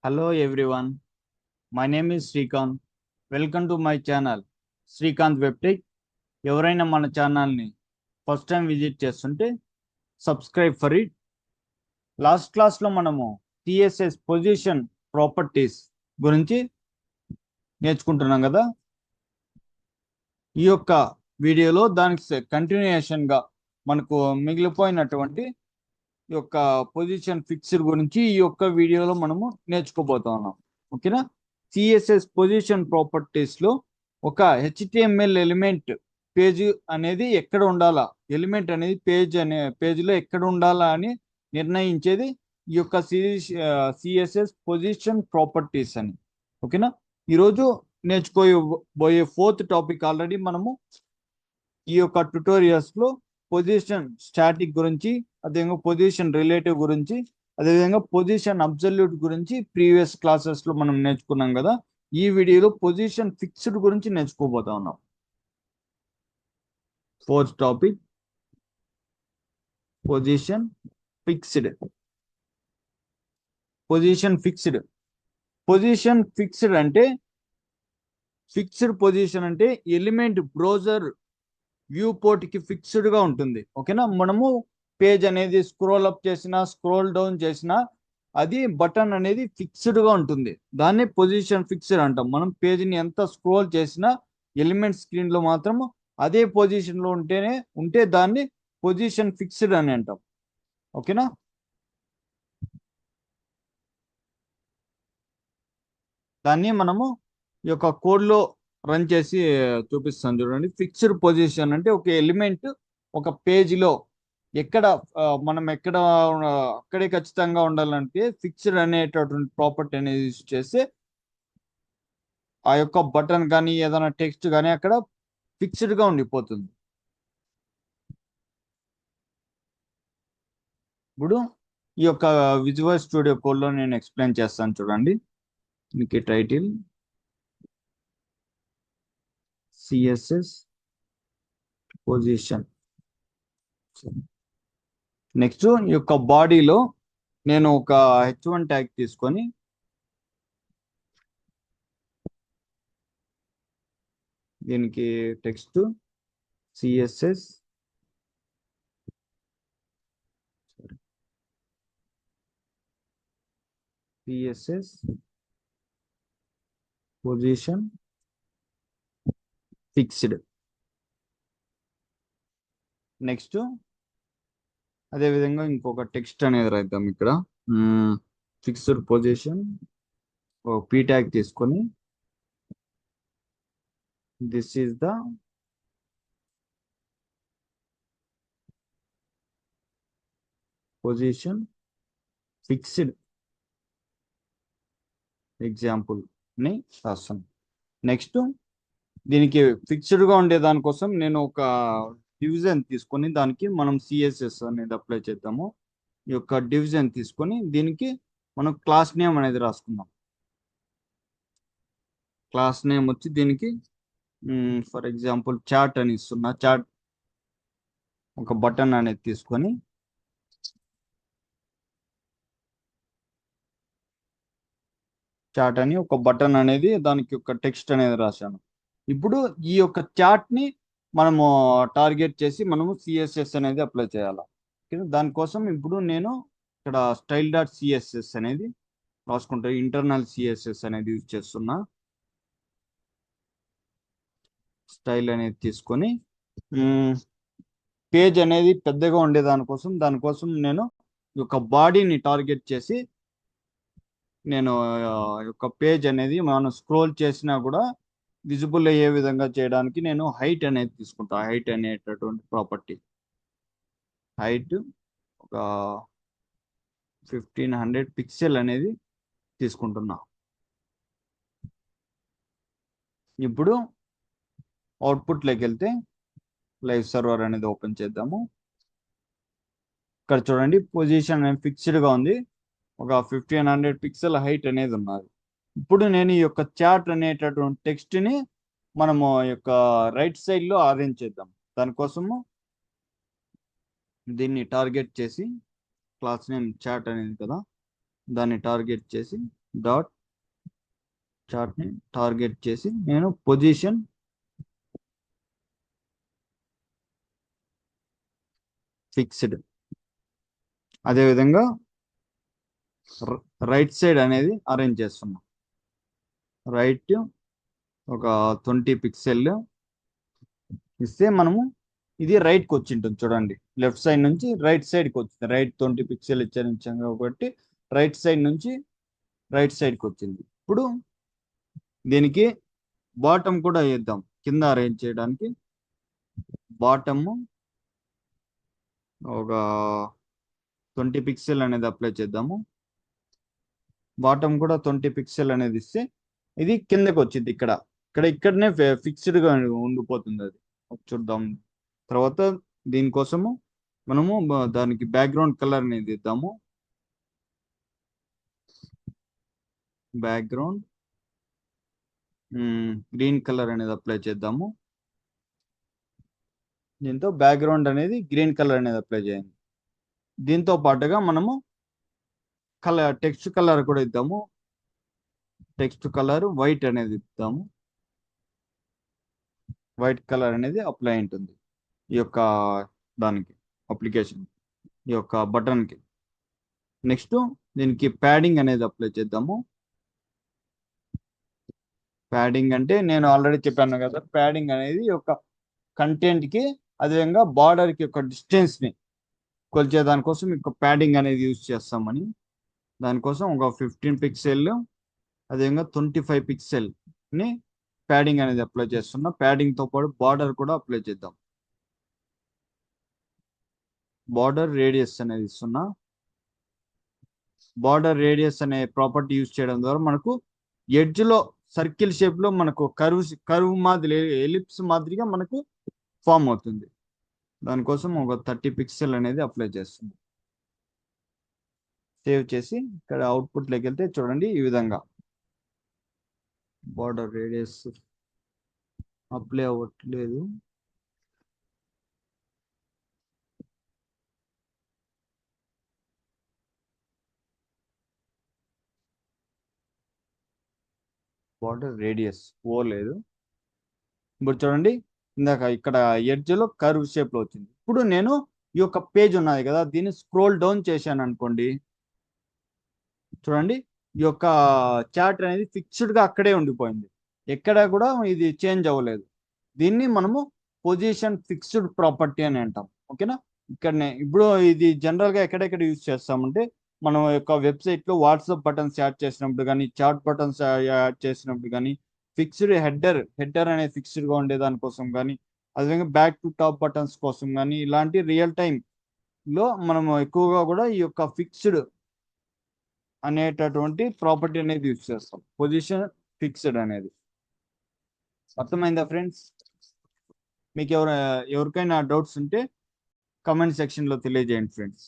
Hello everyone, my name is Srikanth. Welcome to my channel, Srikanth WebTech. ఎవరైనా మన ఛానల్ని first time visit చేస్తుంటే subscribe for it. Last క్లాస్లో మనము CSS position properties గురించి నేర్చుకుంటున్నాం కదా. ఈ యొక్క వీడియోలో దానికి కంటిన్యూషన్గా మనకు మిగిలిపోయినటువంటి ఈ యొక్క పొజిషన్ ఫిక్స్డ్ గురించి ఈ యొక్క వీడియోలో మనము నేర్చుకోబోతా ఉన్నాం. ఓకేనా. సిఎస్ఎస్ పొజిషన్ ప్రాపర్టీస్లో ఒక హెచ్టిఎంఎల్ ఎలిమెంట్ పేజ్ అనేది ఎక్కడ ఉండాలా, ఎలిమెంట్ అనేది పేజ్లో ఎక్కడ ఉండాలా అని నిర్ణయించేది ఈ యొక్క సిఎస్ఎస్ పొజిషన్ ప్రాపర్టీస్ అని. ఓకేనా. ఈరోజు నేర్చుకోబోయే ఫోర్త్ టాపిక్ ఆల్రెడీ మనము ఈ యొక్క ట్యుటోరియల్స్లో పొజిషన్ స్టాటిక్ గురించి, అదేవిధంగా పొజిషన్ రిలేటివ్ గురించి, అదేవిధంగా పొజిషన్ అబ్సల్యూట్ గురించి ప్రీవియస్ క్లాసెస్లో మనం నేర్చుకున్నాం కదా. ఈ వీడియోలో పొజిషన్ ఫిక్స్డ్ గురించి నేర్చుకోబోతా ఉన్నాం. Fourth topic position fixed. Position fixed అంటే ఫిక్స్డ్ పొజిషన్ అంటే ఎలిమెంట్ బ్రౌజర్ వ్యూ పోర్ట్ కి ఫిక్స్డ్ గా ఉంటుంది. ఓకేనా. మనము పేజ్ అనేది స్క్రోల్ అప్ చేసినా స్క్రోల్ డౌన్ చేసినా అది బటన్ అనేది ఫిక్స్డ్ గా ఉంటుంది. దాన్ని పొజిషన్ ఫిక్స్డ్ అంటాం. మనం పేజ్ని ఎంత స్క్రోల్ చేసినా ఎలిమెంట్ స్క్రీన్ లో మాత్రం అదే పొజిషన్ లో ఉంటే దాన్ని పొజిషన్ ఫిక్స్డ్ అని అంటాం. ఓకేనా. దాన్ని మనము ఈ యొక్క కోడ్ లో రన్ చేసి చూపిస్తాను చూడండి. ఫిక్స్డ్ పొజిషన్ అంటే ఒక ఎలిమెంట్ ఒక పేజీలో మనం అక్కడే ఖచ్చితంగా ఉండాలంటే ఫిక్స్డ్ అనేటటువంటి ప్రాపర్టీ అనేది యూజ్ చేస్తే ఆ యొక్క బటన్ కానీ ఏదైనా టెక్స్ట్ కానీ అక్కడ ఫిక్స్డ్ గా ఉండిపోతుంది. ఇప్పుడు ఈ యొక్క విజువల్ స్టూడియో కోడ్ లో నేను ఎక్స్ప్లెయిన్ చేస్తాను చూడండి. మీకు టైటిల్ సిఎస్ఎస్ పొజిషన్. నెక్స్ట్ ఈ యొక్క బాడీలో నేను ఒక H1 ట్యాగ్ తీసుకొని దీనికి text CSS position fixed. Next అదేవిధంగా ఇంకొక టెక్స్ట్ అనేది రాద్దాం ఇక్కడ. ఫిక్స్డ్ పొజిషన్ పీ ట్యాగ్ తీసుకొని this is the position fixed example ని రాస్తాను. నెక్స్ట్ దీనికి ఫిక్స్డ్ గా ఉండే దానికోసం నేను ఒక డివిజన్ తీసుకొని దానికి మనం సిఎస్ఎస్ అనేది అప్లై చేద్దాము. ఈ యొక్క డివిజన్ తీసుకొని దీనికి మనం క్లాస్ నేమ్ అనేది రాసుకుందాం. క్లాస్ నేమ్ వచ్చి దీనికి ఫర్ ఎగ్జాంపుల్ చాట్ అని ఇస్తున్నా. చాట్ ఒక బటన్ అనేది తీసుకొని చాట్ అని ఒక బటన్ అనేది దానికి ఒక టెక్స్ట్ అనేది రాశాను. ఇప్పుడు ఈ యొక్క చాట్ ని మనము టార్గెట్ చేసి మనము సిఎస్ఎస్ అనేది అప్లై చేయాలి. దానికోసం ఇప్పుడు నేను ఇక్కడ స్టైల్ డాట్ సిఎస్ఎస్ అనేది రాసుకుంటా. ఇంటర్నల్ సిఎస్ఎస్ అనేది యూజ్ చేస్తున్నా. స్టైల్ అనేది తీసుకొని పేజ్ అనేది పెద్దగా ఉండే దానికోసం నేను ఈ యొక్క బాడీని టార్గెట్ చేసి నేను యొక్క పేజ్ అనేది మనం స్క్రోల్ చేసినా కూడా విజిబుల్ అయ్యే విధంగా చేయడానికి నేను హైట్ అనేది తీసుకుంటా. హైట్ అనేటటువంటి ప్రాపర్టీ, హైట్ ఒక 1500 పిక్సెల్ అనేది తీసుకుంటున్నా. ఇప్పుడు అవుట్పుట్లోకి వెళ్తే లైవ్ సర్వర్ అనేది ఓపెన్ చేద్దాము. ఇక్కడ చూడండి పొజిషన్ ఫిక్స్డ్గా ఉంది. ఒక 1500 పిక్సెల్ హైట్ అనేది ఉన్నది. ఇప్పుడు నేను ఈ యొక్క చాట్ అనేటటువంటి టెక్స్ట్ని మనము యొక్క రైట్ సైడ్లో అరేంజ్ చేద్దాం. దానికోసము దీన్ని టార్గెట్ చేసి క్లాస్ నేమ్ చాట్ అనేది కదా, దాన్ని టార్గెట్ చేసి డాట్ చార్ట్ని టార్గెట్ చేసి నేను పొజిషన్ ఫిక్స్డ్, అదేవిధంగా రైట్ సైడ్ అనేది అరేంజ్ చేస్తున్నాం. రైట్ ఒక 20 పిక్సెల్ ఇస్తే మనము ఇది రైట్కి వచ్చి ఉంటుంది చూడండి. లెఫ్ట్ సైడ్ నుంచి రైట్ సైడ్కి వచ్చింది. రైట్ 20 పిక్సెల్ ఇచ్చాను కాబట్టి రైట్ సైడ్ నుంచి రైట్ సైడ్కి వచ్చింది. ఇప్పుడు దీనికి బాటమ్ కూడా వేద్దాం. కింద అరేంజ్ చేయడానికి బాటమ్ ఒక 20 పిక్సెల్ అనేది అప్లై చేద్దాము. బాటమ్ కూడా 20 పిక్సెల్ అనేది ఇస్తే ఇది కిందకి వచ్చింది. ఇక్కడనే ఫిక్స్డ్గా ఉండిపోతుంది. అది చూద్దాం. తర్వాత దీనికోసము మనము దానికి బ్యాక్గ్రౌండ్ కలర్ అనేది ఇద్దాము. బ్యాక్గ్రౌండ్ గ్రీన్ కలర్ అనేది అప్లై చేద్దాము. దీంతో బ్యాక్గ్రౌండ్ అనేది గ్రీన్ కలర్ అనేది అప్లై చేయండి. దీంతో పాటుగా మనము టెక్స్ట్ కలర్ కూడా ఇద్దాము. టెక్స్ట్ కలర్ వైట్ అనేది ఇద్దాము. వైట్ కలర్ అనేది అప్లై ఉంటుంది ఈ యొక్క దానికి, అప్లికేషన్ ఈ యొక్క బటన్కి. నెక్స్ట్ దీనికి ప్యాడింగ్ అనేది అప్లై చేద్దాము. ప్యాడింగ్ అంటే నేను ఆల్రెడీ చెప్పాను కదా, ప్యాడింగ్ అనేది ఒక కంటెంట్కి అదేవిధంగా బార్డర్కి యొక్క డిస్టెన్స్ని కొలిచే దానికోసం ఒక ప్యాడింగ్ అనేది యూజ్ చేస్తామని. దానికోసం ఒక 15 పిక్సెల్ అదేవిధంగా 25 పిక్సెల్ని ప్యాడింగ్ అనేది అప్లై చేస్తున్నా. ప్యాడింగ్తో పాటు బార్డర్ కూడా అప్లై చేద్దాం. బార్డర్ రేడియస్ అనేది ఇస్తున్నా. బార్డర్ రేడియస్ అనే ప్రాపర్టీ యూజ్ చేయడం ద్వారా మనకు ఎడ్జ్లో సర్కిల్ షేప్లో మనకు కర్వ్ మాదిరి, ఎలిప్స్ మాదిరిగా మనకు ఫామ్ అవుతుంది. దానికోసం ఒక 30 పిక్సెల్ అనేది అప్లై చేస్తుంది. సేవ్ చేసి ఇక్కడ అవుట్పుట్లోకి వెళ్తే చూడండి ఈ విధంగా బార్డర్ రేడియస్ అప్లై అవ్వట్లేదు. బార్డర్ రేడియస్ లేదు. ఇప్పుడు చూడండి ఇందాక ఇక్కడ ఎడ్జ్లో కర్వ్ షేప్లో వచ్చింది. ఇప్పుడు నేను ఈ యొక్క పేజ్ ఉన్నది కదా, దీన్ని స్క్రోల్ డౌన్ చేశాను అనుకోండి. చూడండి ఈ యొక్క చార్ట్ అనేది ఫిక్స్డ్గా అక్కడే ఉండిపోయింది. ఎక్కడ కూడా ఇది చేంజ్ అవ్వలేదు. దీన్ని మనము పొజిషన్ ఫిక్స్డ్ ప్రాపర్టీ అని అంటాం. ఓకేనా. ఇక్కడనే ఇప్పుడు ఇది జనరల్గా ఎక్కడెక్కడ యూజ్ చేస్తామంటే మనం యొక్క వెబ్సైట్లో వాట్సాప్ బటన్స్ యాడ్ చేసినప్పుడు కానీ, చాట్ బటన్స్ యాడ్ చేసినప్పుడు కానీ, ఫిక్స్డ్ హెడర్ అనేది ఫిక్స్డ్గా ఉండే దానికోసం కానీ, అదేవిధంగా బ్యాక్ టు టాప్ బటన్స్ కోసం కానీ, ఇలాంటి రియల్ టైంలో మనం ఎక్కువగా కూడా ఈ యొక్క ఫిక్స్డ్ అనేటటువంటి ప్రాపర్టీ అనేది యూజ్ చేస్తాం. పొజిషన్ ఫిక్స్డ్ అనేది. అర్థమైందా ఫ్రెండ్స్? మీకు ఎవరికైనా డౌట్స్ ఉంటే కమెంట్ సెక్షన్లో తెలియజేయండి ఫ్రెండ్స్.